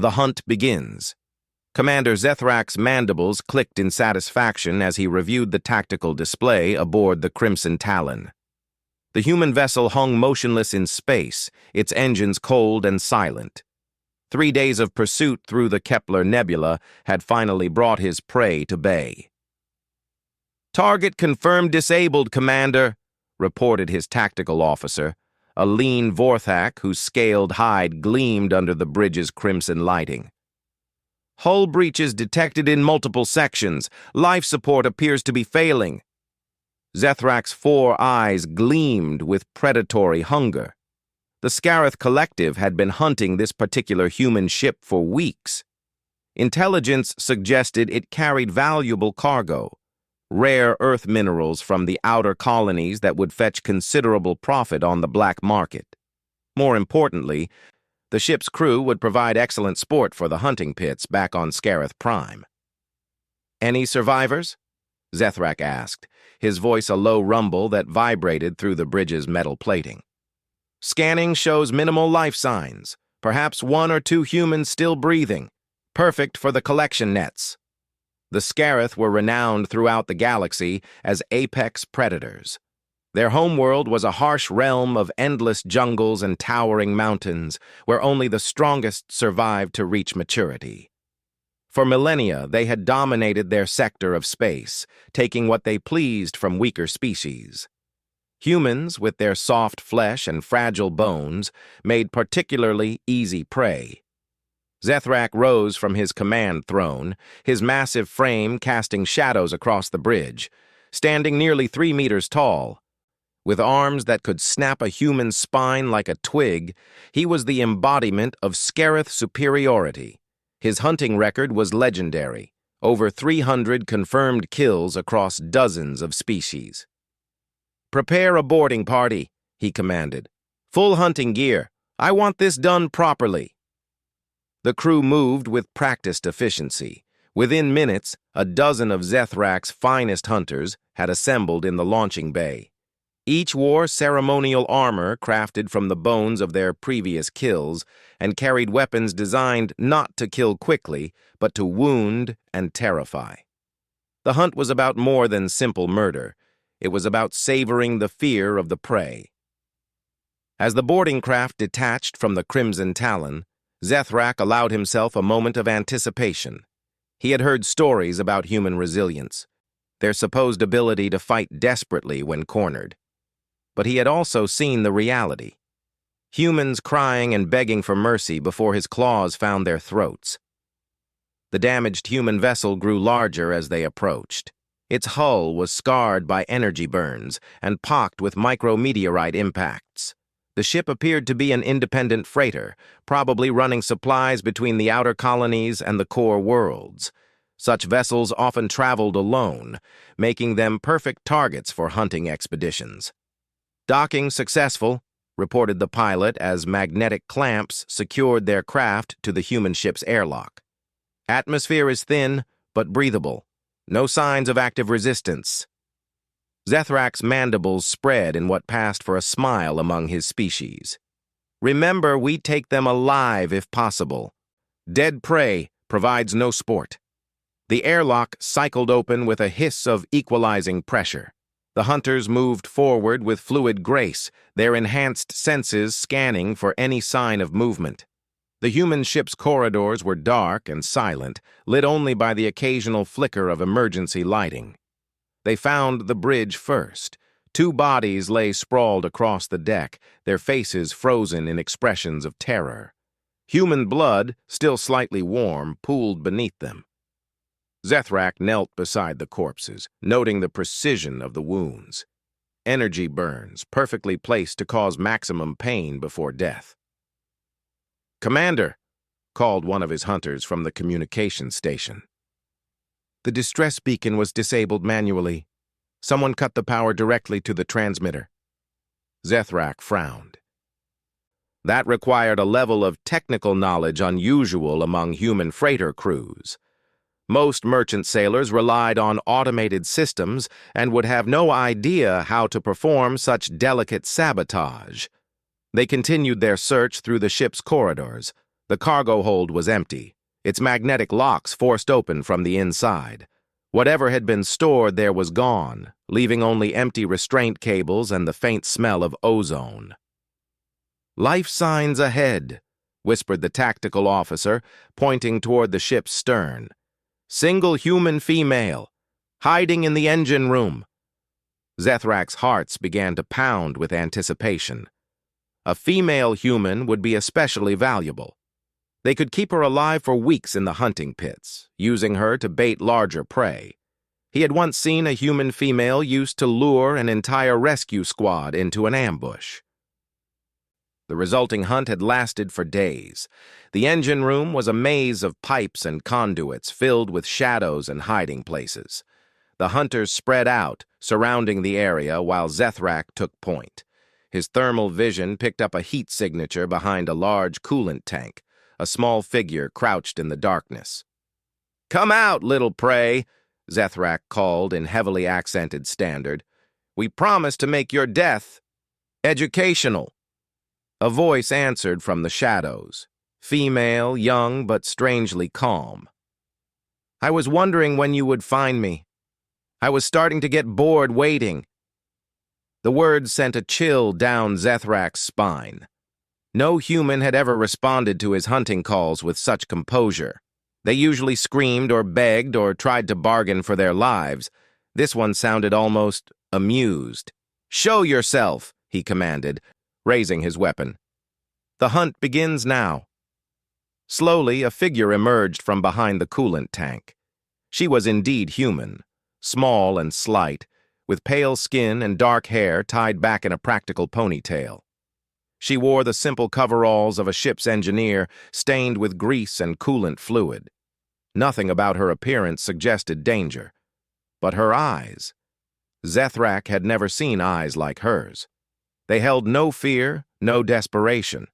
The hunt begins. Commander Zethrak's mandibles clicked in satisfaction as he reviewed the tactical display aboard the Crimson Talon. The human vessel hung motionless in space, its engines cold and silent. 3 days of pursuit through the Kepler Nebula had finally brought his prey to bay. "Target confirmed disabled, Commander," reported his tactical officer, a lean Vorthak whose scaled hide gleamed under the bridge's crimson lighting. "Hull breaches detected in multiple sections. Life support appears to be failing." Zethrak's 4 eyes gleamed with predatory hunger. The Scarith Collective had been hunting this particular human ship for weeks. Intelligence suggested it carried valuable cargo, rare earth minerals from the outer colonies that would fetch considerable profit on the black market. More importantly, the ship's crew would provide excellent sport for the hunting pits back on Scarith Prime. "Any survivors?" Zethrak asked, his voice a low rumble that vibrated through the bridge's metal plating. "Scanning shows minimal life signs, perhaps 1 or 2 humans still breathing. Perfect for the collection nets." The Scarith were renowned throughout the galaxy as apex predators. Their homeworld was a harsh realm of endless jungles and towering mountains, where only the strongest survived to reach maturity. For millennia, they had dominated their sector of space, taking what they pleased from weaker species. Humans, with their soft flesh and fragile bones, made particularly easy prey. Zethrak rose from his command throne, his massive frame casting shadows across the bridge, standing nearly 3 meters tall. With arms that could snap a human spine like a twig, he was the embodiment of Scarith superiority. His hunting record was legendary, over 300 confirmed kills across dozens of species. "Prepare a boarding party," he commanded. "Full hunting gear. I want this done properly." The crew moved with practiced efficiency. Within minutes, a dozen of Zethrak's finest hunters had assembled in the launching bay. Each wore ceremonial armor crafted from the bones of their previous kills and carried weapons designed not to kill quickly, but to wound and terrify. The hunt was about more than simple murder. It was about savoring the fear of the prey. As the boarding craft detached from the Crimson Talon, Zethrak allowed himself a moment of anticipation. He had heard stories about human resilience, their supposed ability to fight desperately when cornered. But he had also seen the reality. Humans crying and begging for mercy before his claws found their throats. The damaged human vessel grew larger as they approached. Its hull was scarred by energy burns and pocked with micrometeorite impacts. The ship appeared to be an independent freighter, probably running supplies between the outer colonies and the core worlds. Such vessels often traveled alone, making them perfect targets for hunting expeditions. "Docking successful," reported the pilot as magnetic clamps secured their craft to the human ship's airlock. "Atmosphere is thin, but breathable. No signs of active resistance." Zethrak's mandibles spread in what passed for a smile among his species. "Remember, we take them alive if possible. Dead prey provides no sport." The airlock cycled open with a hiss of equalizing pressure. The hunters moved forward with fluid grace, their enhanced senses scanning for any sign of movement. The human ship's corridors were dark and silent, lit only by the occasional flicker of emergency lighting. They found the bridge first. 2 bodies lay sprawled across the deck, their faces frozen in expressions of terror. Human blood, still slightly warm, pooled beneath them. Zethrak knelt beside the corpses, noting the precision of the wounds. Energy burns, perfectly placed to cause maximum pain before death. "Commander," called one of his hunters from the communications station. The distress beacon was disabled manually. Someone cut the power directly to the transmitter. Zethrak frowned. That required a level of technical knowledge unusual among human freighter crews. Most merchant sailors relied on automated systems and would have no idea how to perform such delicate sabotage. They continued their search through the ship's corridors, The cargo hold was empty, its magnetic locks forced open from the inside. Whatever had been stored there was gone, leaving only empty restraint cables and the faint smell of ozone. "Life signs ahead," whispered the tactical officer, pointing toward the ship's stern. "Single human female, hiding in the engine room." Zethrak's hearts began to pound with anticipation. A female human would be especially valuable. They could keep her alive for weeks in the hunting pits, using her to bait larger prey. He had once seen a human female used to lure an entire rescue squad into an ambush. The resulting hunt had lasted for days. The engine room was a maze of pipes and conduits filled with shadows and hiding places. The hunters spread out, surrounding the area while Zethrak took point. His thermal vision picked up a heat signature behind a large coolant tank, a small figure crouched in the darkness. "Come out, little prey," Zethrak called in heavily accented standard. "We promise to make your death educational." A voice answered from the shadows, female, young, but strangely calm. "I was wondering when you would find me. I was starting to get bored waiting." The words sent a chill down Zethrak's spine. No human had ever responded to his hunting calls with such composure. They usually screamed or begged or tried to bargain for their lives. This one sounded almost amused. "Show yourself," he commanded, raising his weapon. "The hunt begins now." Slowly, a figure emerged from behind the coolant tank. She was indeed human, small and slight, with pale skin and dark hair tied back in a practical ponytail. She wore the simple coveralls of a ship's engineer, stained with grease and coolant fluid. Nothing about her appearance suggested danger. But her eyes. Zethrak had never seen eyes like hers. They held no fear, no desperation.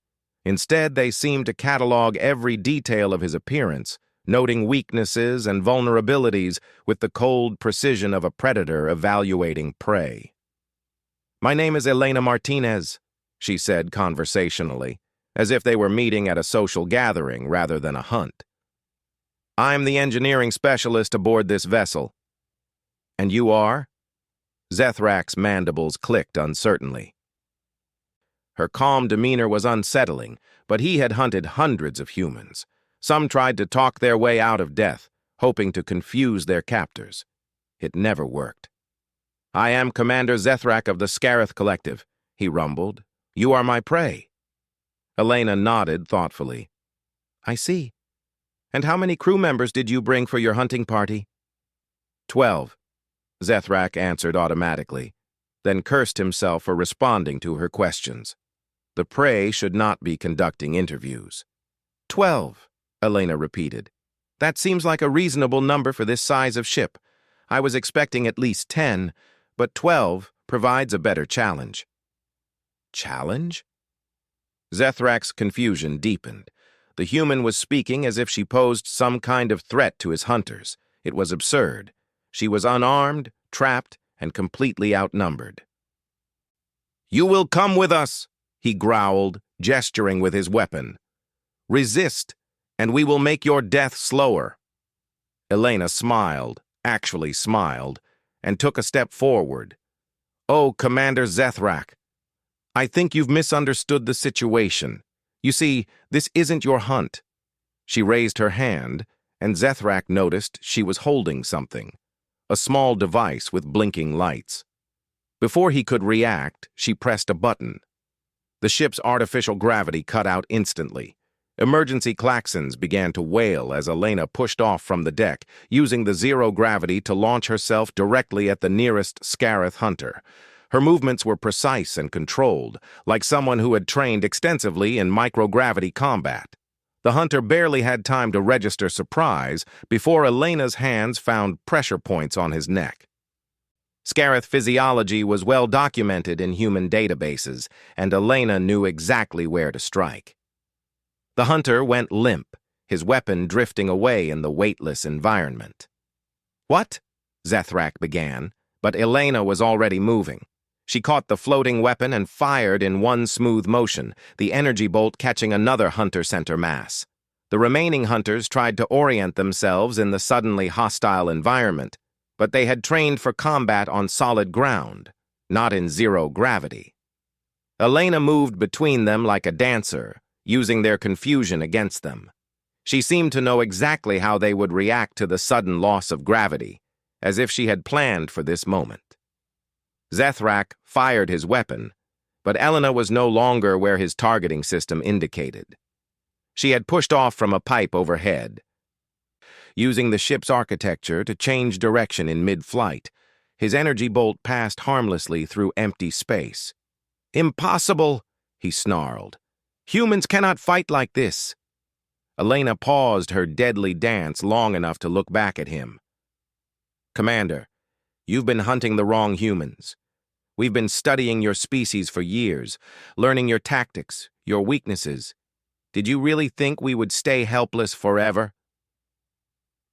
Instead, they seemed to catalog every detail of his appearance, noting weaknesses and vulnerabilities with the cold precision of a predator evaluating prey. "My name is Elena Martinez," she said conversationally, as if they were meeting at a social gathering rather than a hunt. "I'm the engineering specialist aboard this vessel." "And you are?" Zethrak's mandibles clicked uncertainly. Her calm demeanor was unsettling, but he had hunted hundreds of humans. Some tried to talk their way out of death, hoping to confuse their captors. It never worked. "I am Commander Zethrak of the Scareth Collective," he rumbled. "You are my prey." Elena nodded thoughtfully. "I see. And how many crew members did you bring for your hunting party?" 12, Zethrak answered automatically, then cursed himself for responding to her questions. The prey should not be conducting interviews. 12, Elena repeated. "That seems like a reasonable number for this size of ship. I was expecting at least 10, but 12 provides a better challenge." Challenge? Zethrak's confusion deepened. The human was speaking as if she posed some kind of threat to his hunters. It was absurd. She was unarmed, trapped, and completely outnumbered. "You will come with us," he growled, gesturing with his weapon. "Resist, and we will make your death slower." Elena smiled, actually smiled, and took a step forward. "Oh, Commander Zethrak, I think you've misunderstood the situation. You see, this isn't your hunt." She raised her hand, and Zethrak noticed she was holding something, a small device with blinking lights. Before he could react, she pressed a button. The ship's artificial gravity cut out instantly. Emergency klaxons began to wail as Elena pushed off from the deck, using the zero gravity to launch herself directly at the nearest Scareth hunter. Her movements were precise and controlled, like someone who had trained extensively in microgravity combat. The hunter barely had time to register surprise before Elena's hands found pressure points on his neck. Scareth physiology was well documented in human databases, and Elena knew exactly where to strike. The hunter went limp, his weapon drifting away in the weightless environment. "What?" Zethrak began, but Elena was already moving. She caught the floating weapon and fired in one smooth motion, the energy bolt catching another hunter center mass. The remaining hunters tried to orient themselves in the suddenly hostile environment, but they had trained for combat on solid ground, not in zero gravity. Elena moved between them like a dancer, using their confusion against them. She seemed to know exactly how they would react to the sudden loss of gravity, as if she had planned for this moment. Zethrak fired his weapon, but Elena was no longer where his targeting system indicated. She had pushed off from a pipe overhead. Using the ship's architecture to change direction in mid-flight, his energy bolt passed harmlessly through empty space. "Impossible!" he snarled. "Humans cannot fight like this." Elena paused her deadly dance long enough to look back at him. "Commander, you've been hunting the wrong humans. We've been studying your species for years, learning your tactics, your weaknesses. Did you really think we would stay helpless forever?"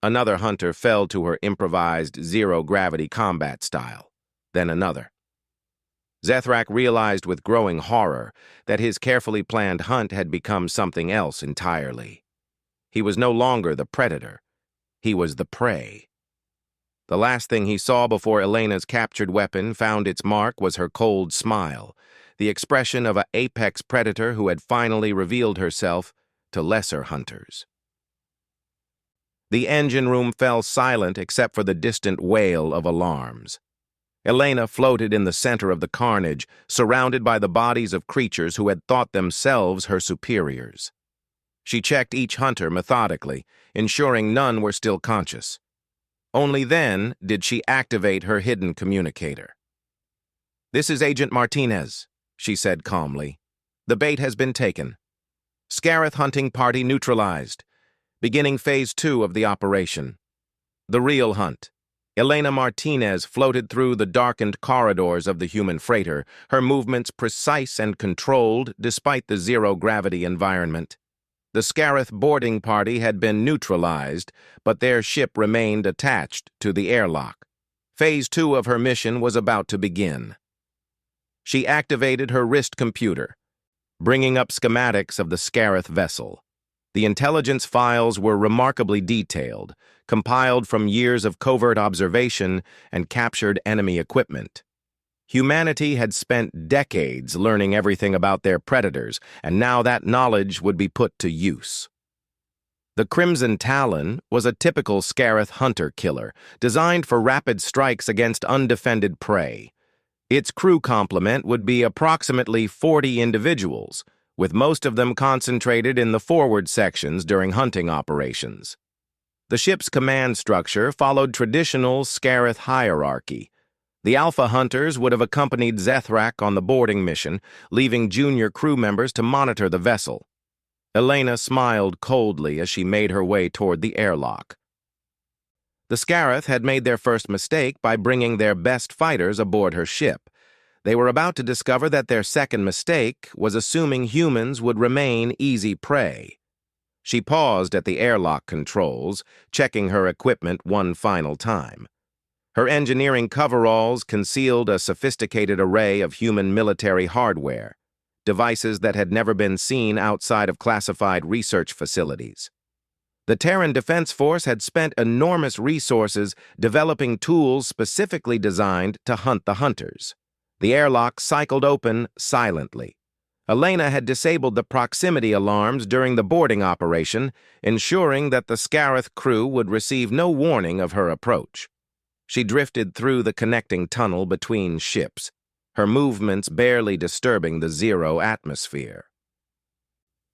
Another hunter fell to her improvised zero-gravity combat style, then another. Zethrak realized with growing horror that his carefully planned hunt had become something else entirely. He was no longer the predator. He was the prey. The last thing he saw before Elena's captured weapon found its mark was her cold smile, the expression of an apex predator who had finally revealed herself to lesser hunters. The engine room fell silent except for the distant wail of alarms. Elena floated in the center of the carnage, surrounded by the bodies of creatures who had thought themselves her superiors. She checked each hunter methodically, ensuring none were still conscious. Only then did she activate her hidden communicator. "This is Agent Martinez," she said calmly. "The bait has been taken. Scareth hunting party neutralized. Beginning phase 2 of the operation. The real hunt." Elena Martinez floated through the darkened corridors of the human freighter, her movements precise and controlled despite the zero-gravity environment. The Scareth boarding party had been neutralized, but their ship remained attached to the airlock. Phase 2 of her mission was about to begin. She activated her wrist computer, bringing up schematics of the Scareth vessel. The intelligence files were remarkably detailed, compiled from years of covert observation and captured enemy equipment. Humanity had spent decades learning everything about their predators, and now that knowledge would be put to use. The Crimson Talon was a typical Scareth hunter-killer, designed for rapid strikes against undefended prey. Its crew complement would be approximately 40 individuals, with most of them concentrated in the forward sections during hunting operations. The ship's command structure followed traditional Scareth hierarchy. The Alpha Hunters would have accompanied Zethrak on the boarding mission, leaving junior crew members to monitor the vessel. Elena smiled coldly as she made her way toward the airlock. The Scareth had made their first mistake by bringing their best fighters aboard her ship. They were about to discover that their second mistake was assuming humans would remain easy prey. She paused at the airlock controls, checking her equipment one final time. Her engineering coveralls concealed a sophisticated array of human military hardware, devices that had never been seen outside of classified research facilities. The Terran Defense Force had spent enormous resources developing tools specifically designed to hunt the hunters. The airlock cycled open silently. Elena had disabled the proximity alarms during the boarding operation, ensuring that the Scareth crew would receive no warning of her approach. She drifted through the connecting tunnel between ships, her movements barely disturbing the zero atmosphere.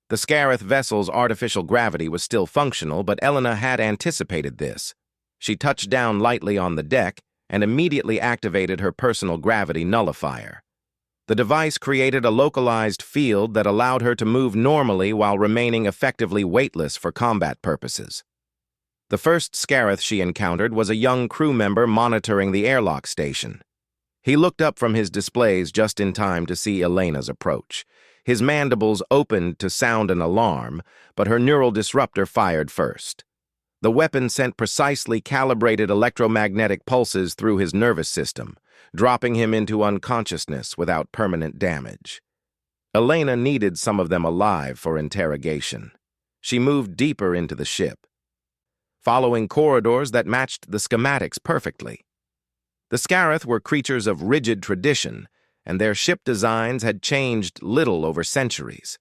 The Scareth vessel's artificial gravity was still functional, but Elena had anticipated this. She touched down lightly on the deck and immediately activated her personal gravity nullifier. The device created a localized field that allowed her to move normally while remaining effectively weightless for combat purposes. The first Scareth she encountered was a young crew member monitoring the airlock station. He looked up from his displays just in time to see Elena's approach. His mandibles opened to sound an alarm, but her neural disruptor fired first. The weapon sent precisely calibrated electromagnetic pulses through his nervous system, dropping him into unconsciousness without permanent damage. Elena needed some of them alive for interrogation. She moved deeper into the ship, following corridors that matched the schematics perfectly. The Scarith were creatures of rigid tradition, and their ship designs had changed little over centuries.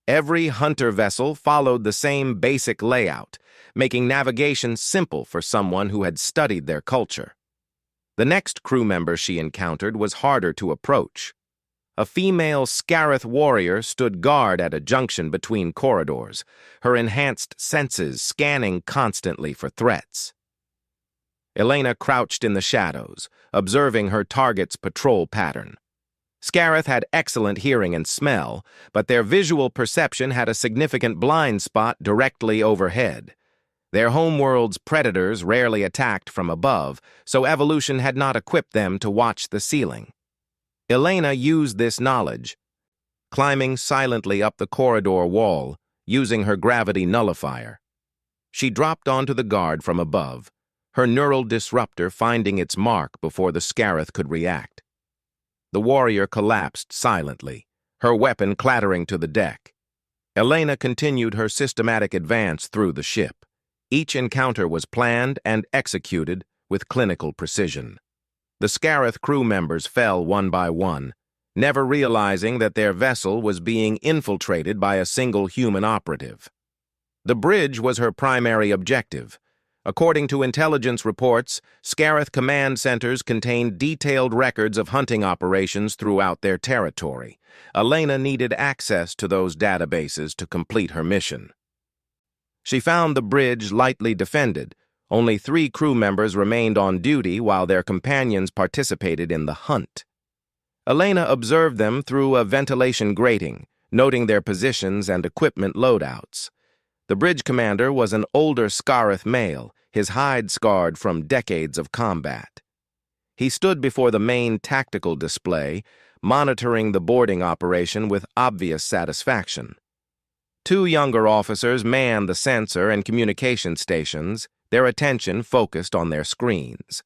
Every hunter vessel followed the same basic layout, making navigation simple for someone who had studied their culture. The next crew member she encountered was harder to approach. A female Scarith warrior stood guard at a junction between corridors, her enhanced senses scanning constantly for threats. Elena crouched in the shadows, observing her target's patrol pattern. Scarith had excellent hearing and smell, but their visual perception had a significant blind spot directly overhead. Their homeworld's predators rarely attacked from above, so evolution had not equipped them to watch the ceiling. Elena used this knowledge, climbing silently up the corridor wall, using her gravity nullifier. She dropped onto the guard from above, her neural disruptor finding its mark before the Scarith could react. The warrior collapsed silently, her weapon clattering to the deck. Elena continued her systematic advance through the ship. Each encounter was planned and executed with clinical precision. The Scarith crew members fell one by one, never realizing that their vessel was being infiltrated by a single human operative. The bridge was her primary objective. According to intelligence reports, Scarith command centers contained detailed records of hunting operations throughout their territory. Elena needed access to those databases to complete her mission. She found the bridge lightly defended. Only 3 crew members remained on duty while their companions participated in the hunt. Elena observed them through a ventilation grating, noting their positions and equipment loadouts. The bridge commander was an older Scarith male, his hide scarred from decades of combat. He stood before the main tactical display, monitoring the boarding operation with obvious satisfaction. 2 younger officers manned the sensor and communication stations, their attention focused on their screens.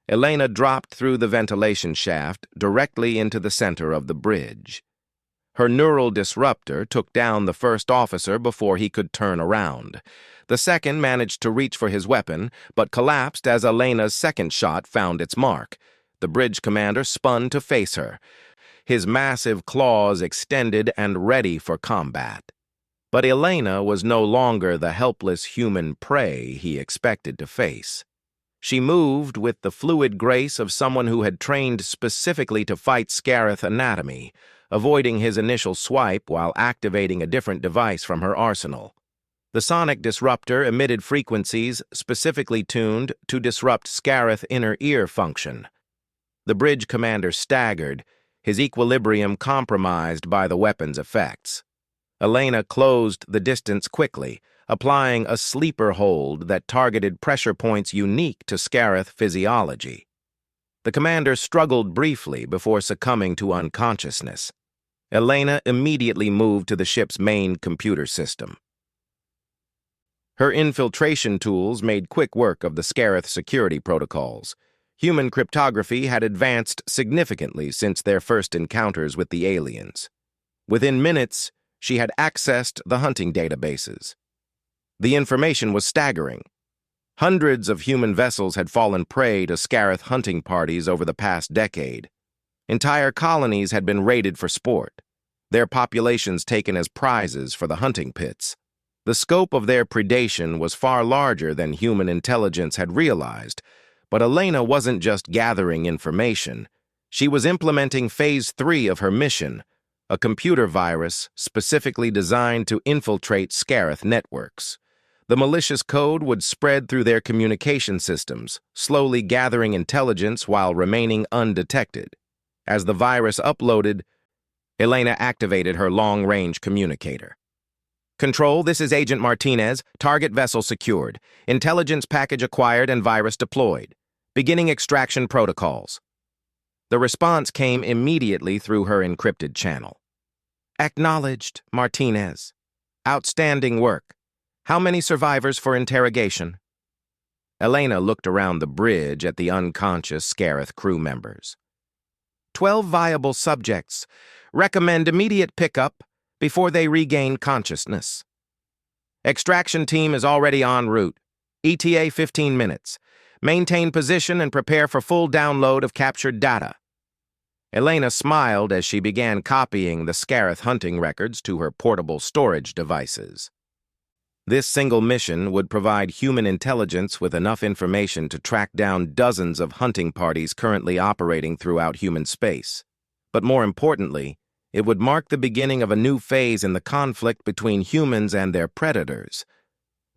Elena dropped through the ventilation shaft directly into the center of the bridge. Her neural disruptor took down the first officer before he could turn around. The second managed to reach for his weapon, but collapsed as Elena's second shot found its mark. The bridge commander spun to face her, his massive claws extended and ready for combat. But Elena was no longer the helpless human prey he expected to face. She moved with the fluid grace of someone who had trained specifically to fight Scarith anatomy, avoiding his initial swipe while activating a different device from her arsenal. The sonic disruptor emitted frequencies specifically tuned to disrupt Scarith's inner ear function. The bridge commander staggered, his equilibrium compromised by the weapon's effects. Elena closed the distance quickly, applying a sleeper hold that targeted pressure points unique to Scarith physiology. The commander struggled briefly before succumbing to unconsciousness. Elena immediately moved to the ship's main computer system. Her infiltration tools made quick work of the Scarith security protocols. Human cryptography had advanced significantly since their first encounters with the aliens. Within minutes, she had accessed the hunting databases. The information was staggering. Hundreds of human vessels had fallen prey to Scarith hunting parties over the past decade. Entire colonies had been raided for sport, their populations taken as prizes for the hunting pits. The scope of their predation was far larger than human intelligence had realized, but Elena wasn't just gathering information. She was implementing Phase 3 of her mission, a computer virus specifically designed to infiltrate Scarith networks. The malicious code would spread through their communication systems, slowly gathering intelligence while remaining undetected. As the virus uploaded, Elena activated her long-range communicator. Control, this is Agent Martinez. Target vessel secured. Intelligence package acquired and virus deployed. Beginning extraction protocols. The response came immediately through her encrypted channel. Acknowledged, Martinez. Outstanding work. How many survivors for interrogation? Elena looked around the bridge at the unconscious Scareth crew members. 12 viable subjects. Recommend immediate pickup before they regain consciousness. Extraction team is already en route. ETA 15 minutes. Maintain position and prepare for full download of captured data. Elena smiled as she began copying the Scareth hunting records to her portable storage devices. This single mission would provide human intelligence with enough information to track down dozens of hunting parties currently operating throughout human space. But more importantly, it would mark the beginning of a new phase in the conflict between humans and their predators.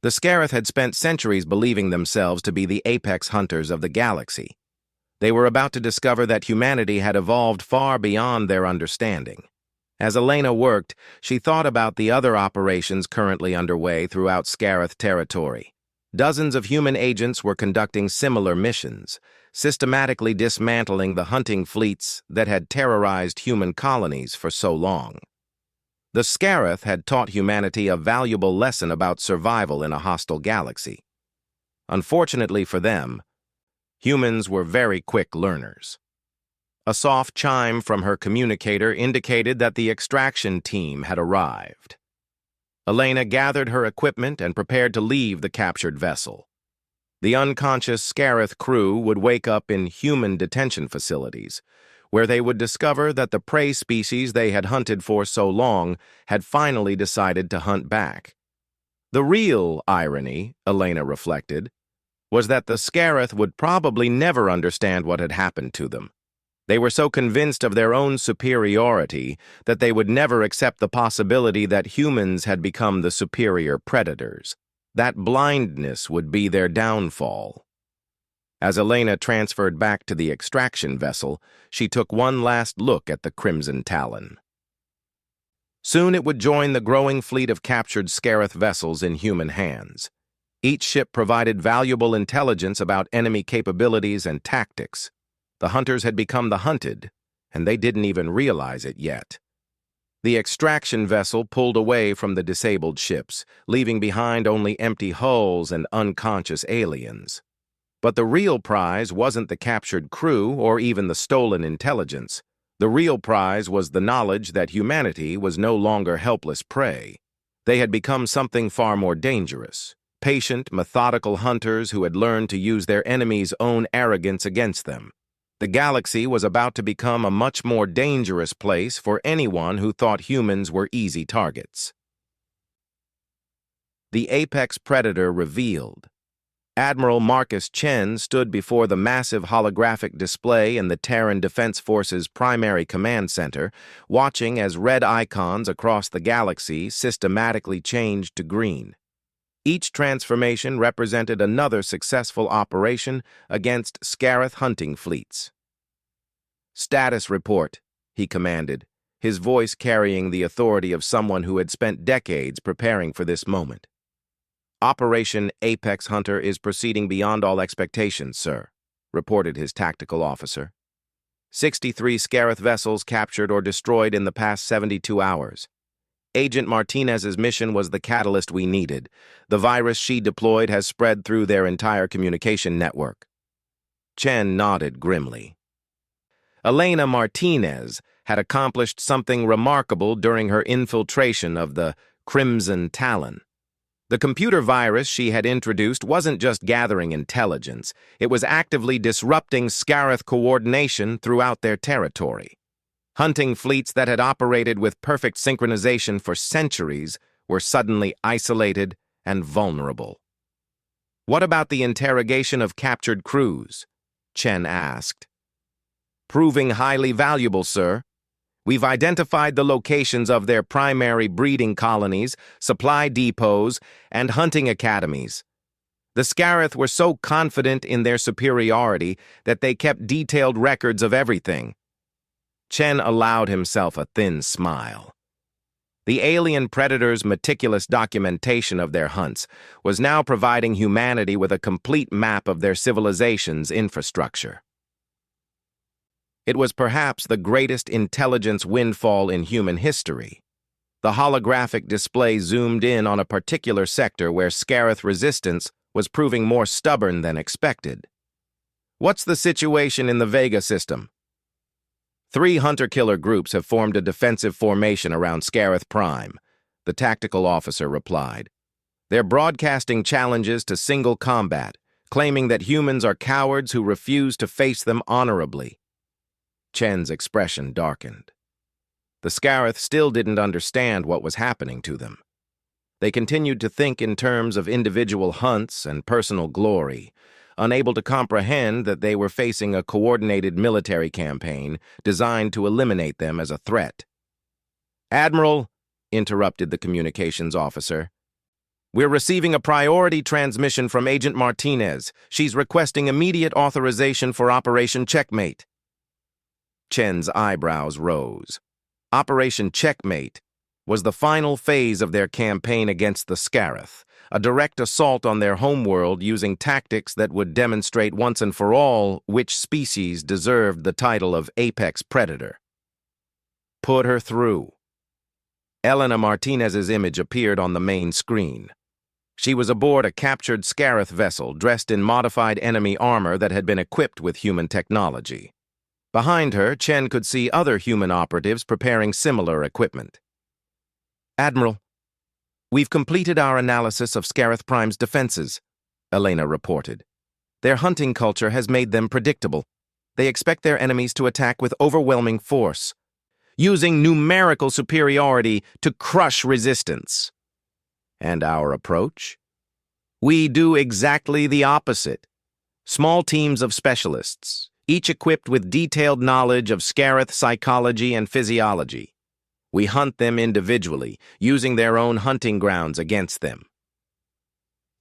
The Scareth had spent centuries believing themselves to be the apex hunters of the galaxy. They were about to discover that humanity had evolved far beyond their understanding. As Elena worked, she thought about the other operations currently underway throughout Scareth territory. Dozens of human agents were conducting similar missions, systematically dismantling the hunting fleets that had terrorized human colonies for so long. The Scareth had taught humanity a valuable lesson about survival in a hostile galaxy. Unfortunately for them, humans were very quick learners. A soft chime from her communicator indicated that the extraction team had arrived. Elena gathered her equipment and prepared to leave the captured vessel. The unconscious Scareth crew would wake up in human detention facilities, where they would discover that the prey species they had hunted for so long had finally decided to hunt back. The real irony, Elena reflected, was that the Scareth would probably never understand what had happened to them. They were so convinced of their own superiority that they would never accept the possibility that humans had become the superior predators. That blindness would be their downfall. As Elena transferred back to the extraction vessel, she took one last look at the Crimson Talon. Soon it would join the growing fleet of captured Scareth vessels in human hands. Each ship provided valuable intelligence about enemy capabilities and tactics. The hunters had become the hunted, and they didn't even realize it yet. The extraction vessel pulled away from the disabled ships, leaving behind only empty hulls and unconscious aliens. But the real prize wasn't the captured crew or even the stolen intelligence. The real prize was the knowledge that humanity was no longer helpless prey. They had become something far more dangerous. Patient, methodical hunters who had learned to use their enemies' own arrogance against them. The galaxy was about to become a much more dangerous place for anyone who thought humans were easy targets. The apex predator revealed. Admiral Marcus Chen stood before the massive holographic display in the Terran Defense Force's primary command center, watching as red icons across the galaxy systematically changed to green. Each transformation represented another successful operation against Scareth hunting fleets. "Status report," he commanded, his voice carrying the authority of someone who had spent decades preparing for this moment. "Operation Apex Hunter is proceeding beyond all expectations, sir," reported his tactical officer. 63 Scareth vessels captured or destroyed in the past 72 hours. Agent Martinez's mission was the catalyst we needed. The virus she deployed has spread through their entire communication network. Chen nodded grimly. Elena Martinez had accomplished something remarkable during her infiltration of the Crimson Talon. The computer virus she had introduced wasn't just gathering intelligence, it was actively disrupting Scareth coordination throughout their territory. Hunting fleets that had operated with perfect synchronization for centuries were suddenly isolated and vulnerable. "What about the interrogation of captured crews?" Chen asked. "Proving highly valuable, sir. We've identified the locations of their primary breeding colonies, supply depots, and hunting academies. The Scareth were so confident in their superiority that they kept detailed records of everything." Chen allowed himself a thin smile. The alien predators' meticulous documentation of their hunts was now providing humanity with a complete map of their civilization's infrastructure. It was perhaps the greatest intelligence windfall in human history. The holographic display zoomed in on a particular sector where Scareth resistance was proving more stubborn than expected. "What's the situation in the Vega system?" "3 hunter-killer groups have formed a defensive formation around Scareth Prime," the tactical officer replied. "They're broadcasting challenges to single combat, claiming that humans are cowards who refuse to face them honorably." Chen's expression darkened. The Scareth still didn't understand what was happening to them. They continued to think in terms of individual hunts and personal glory, unable to comprehend that they were facing a coordinated military campaign designed to eliminate them as a threat. "Admiral," interrupted the communications officer, "we're receiving a priority transmission from Agent Martinez. She's requesting immediate authorization for Operation Checkmate." Chen's eyebrows rose. Operation Checkmate was the final phase of their campaign against the Scareth, a direct assault on their homeworld using tactics that would demonstrate once and for all which species deserved the title of apex predator. "Put her through." Elena Martinez's image appeared on the main screen. She was aboard a captured Scareth vessel dressed in modified enemy armor that had been equipped with human technology. Behind her, Chen could see other human operatives preparing similar equipment. "Admiral, we've completed our analysis of Scareth Prime's defenses," Elena reported. "Their hunting culture has made them predictable. They expect their enemies to attack with overwhelming force, using numerical superiority to crush resistance." "And our approach? We do exactly the opposite. Small teams of specialists, each equipped with detailed knowledge of Scareth psychology and physiology. We hunt them individually, using their own hunting grounds against them."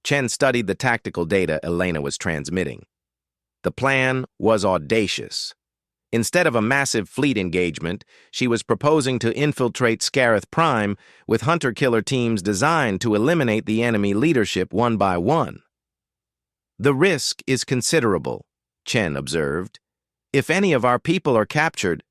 Chen studied the tactical data Elena was transmitting. The plan was audacious. Instead of a massive fleet engagement, she was proposing to infiltrate Scareth Prime with hunter-killer teams designed to eliminate the enemy leadership one by one. "The risk is considerable," Chen observed. "If any of our people are captured—"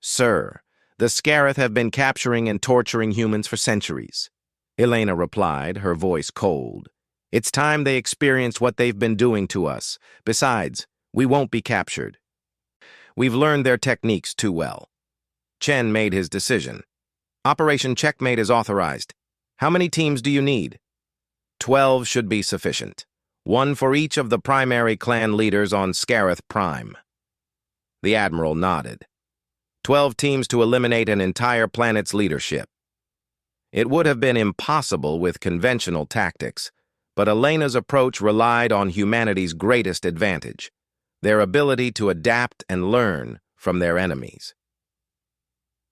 "Sir, the Scareth have been capturing and torturing humans for centuries," Elena replied, her voice cold. "It's time they experienced what they've been doing to us. Besides, we won't be captured. We've learned their techniques too well." Chen made his decision. "Operation Checkmate is authorized. How many teams do you need?" 12 should be sufficient. 1 for each of the primary clan leaders on Scareth Prime." The Admiral nodded. 12 teams to eliminate an entire planet's leadership. It would have been impossible with conventional tactics, but Elena's approach relied on humanity's greatest advantage, their ability to adapt and learn from their enemies.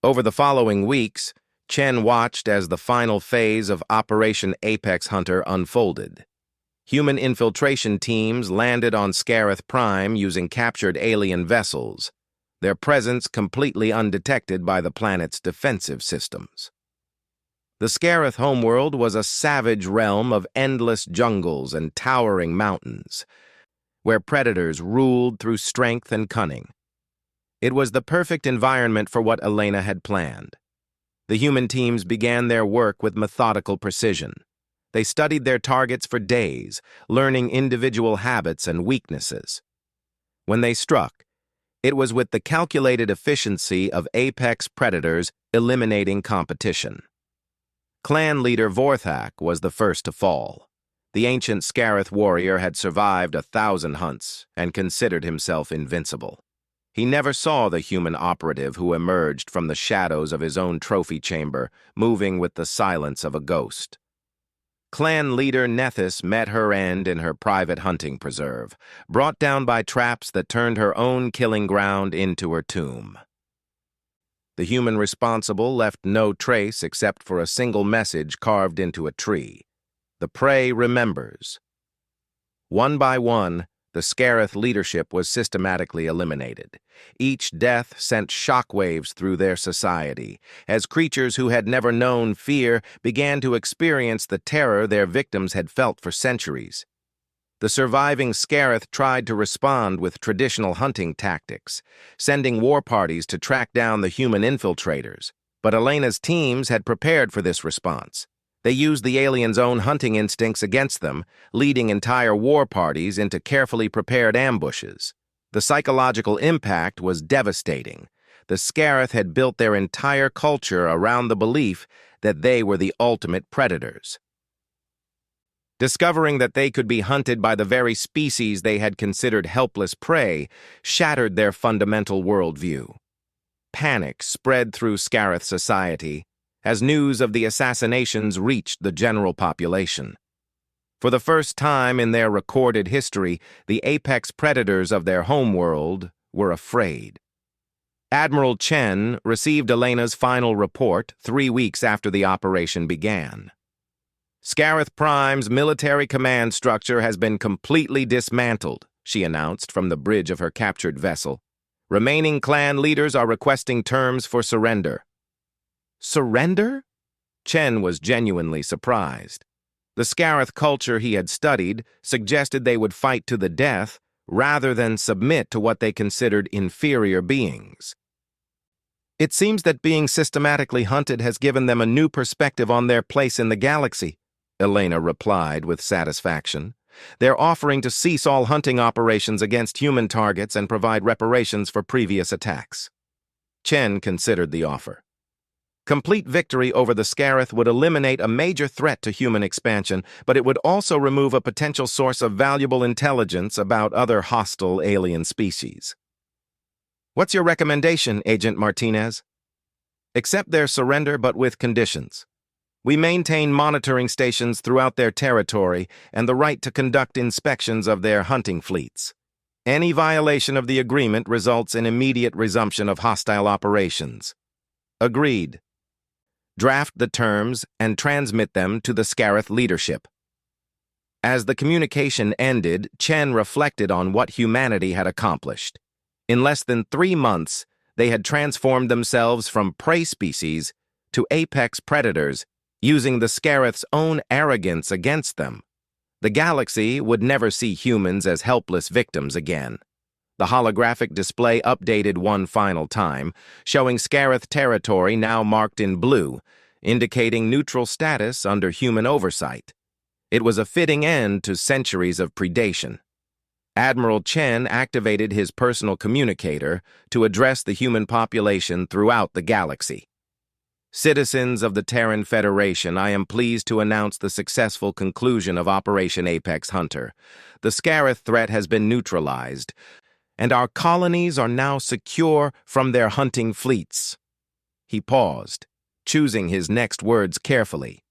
Over the following weeks, Chen watched as the final phase of Operation Apex Hunter unfolded. Human infiltration teams landed on Scareth Prime using captured alien vessels, their presence completely undetected by the planet's defensive systems. The Scareth homeworld was a savage realm of endless jungles and towering mountains, where predators ruled through strength and cunning. It was the perfect environment for what Elena had planned. The human teams began their work with methodical precision. They studied their targets for days, learning individual habits and weaknesses. When they struck, it was with the calculated efficiency of apex predators eliminating competition. Clan leader Vorthak was the first to fall. The ancient Scareth warrior had survived 1,000 hunts and considered himself invincible. He never saw the human operative who emerged from the shadows of his own trophy chamber, moving with the silence of a ghost. Clan leader Nethys met her end in her private hunting preserve, brought down by traps that turned her own killing ground into her tomb. The human responsible left no trace except for a single message carved into a tree. The prey remembers. One by one, the Scareth leadership was systematically eliminated. Each death sent shockwaves through their society, as creatures who had never known fear began to experience the terror their victims had felt for centuries. The surviving Scareth tried to respond with traditional hunting tactics, sending war parties to track down the human infiltrators, But Elena's teams had prepared for this response. They used the aliens' own hunting instincts against them, leading entire war parties into carefully prepared ambushes. The psychological impact was devastating. The Scarith had built their entire culture around the belief that they were the ultimate predators. Discovering that they could be hunted by the very species they had considered helpless prey shattered their fundamental worldview. Panic spread through Scarith society as news of the assassinations reached the general population. For the first time in their recorded history, the apex predators of their homeworld were afraid. Admiral Chen received Elena's final report 3 weeks after the operation began. Scarith Prime's military command structure has been completely dismantled, she announced from the bridge of her captured vessel. Remaining clan leaders are requesting terms for surrender. Surrender? Chen was genuinely surprised. The Scarith culture he had studied suggested they would fight to the death rather than submit to what they considered inferior beings. It seems that being systematically hunted has given them a new perspective on their place in the galaxy, Elena replied with satisfaction. They're offering to cease all hunting operations against human targets and provide reparations for previous attacks. Chen considered the offer. Complete victory over the Scarith would eliminate a major threat to human expansion, but it would also remove a potential source of valuable intelligence about other hostile alien species. What's your recommendation, Agent Martinez? Accept their surrender, but with conditions. We maintain monitoring stations throughout their territory and the right to conduct inspections of their hunting fleets. Any violation of the agreement results in immediate resumption of hostile operations. Agreed. Draft the terms and transmit them to the Scarith leadership. As the communication ended, Chen reflected on what humanity had accomplished. In less than 3 months, they had transformed themselves from prey species to apex predators, using the Scarith's own arrogance against them. The galaxy would never see humans as helpless victims again. The holographic display updated one final time, showing Scarith territory now marked in blue, indicating neutral status under human oversight. It was a fitting end to centuries of predation. Admiral Chen activated his personal communicator to address the human population throughout the galaxy. Citizens of the Terran Federation, I am pleased to announce the successful conclusion of Operation Apex Hunter. The Scarith threat has been neutralized, and our colonies are now secure from their hunting fleets. He paused, choosing his next words carefully.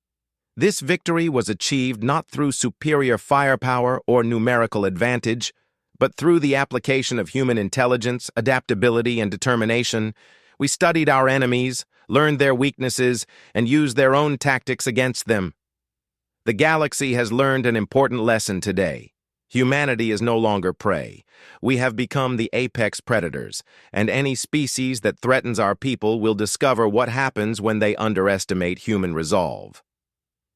This victory was achieved not through superior firepower or numerical advantage, but through the application of human intelligence, adaptability, and determination. We studied our enemies, learned their weaknesses, and used their own tactics against them. The galaxy has learned an important lesson today. Humanity is no longer prey. We have become the apex predators, and any species that threatens our people will discover what happens when they underestimate human resolve.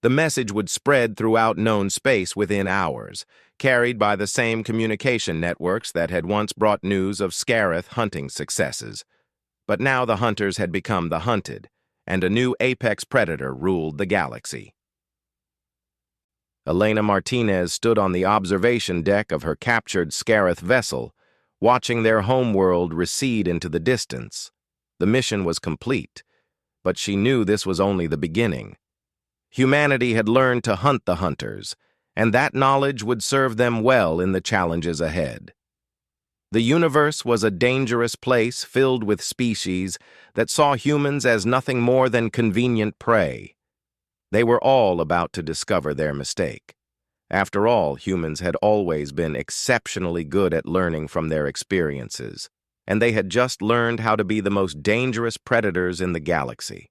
The message would spread throughout known space within hours, carried by the same communication networks that had once brought news of Scarith hunting successes. But now the hunters had become the hunted, and a new apex predator ruled the galaxy. Elena Martinez stood on the observation deck of her captured Scarith vessel, watching their homeworld recede into the distance. The mission was complete, but she knew this was only the beginning. Humanity had learned to hunt the hunters, and that knowledge would serve them well in the challenges ahead. The universe was a dangerous place filled with species that saw humans as nothing more than convenient prey. They were all about to discover their mistake. After all, humans had always been exceptionally good at learning from their experiences, and they had just learned how to be the most dangerous predators in the galaxy.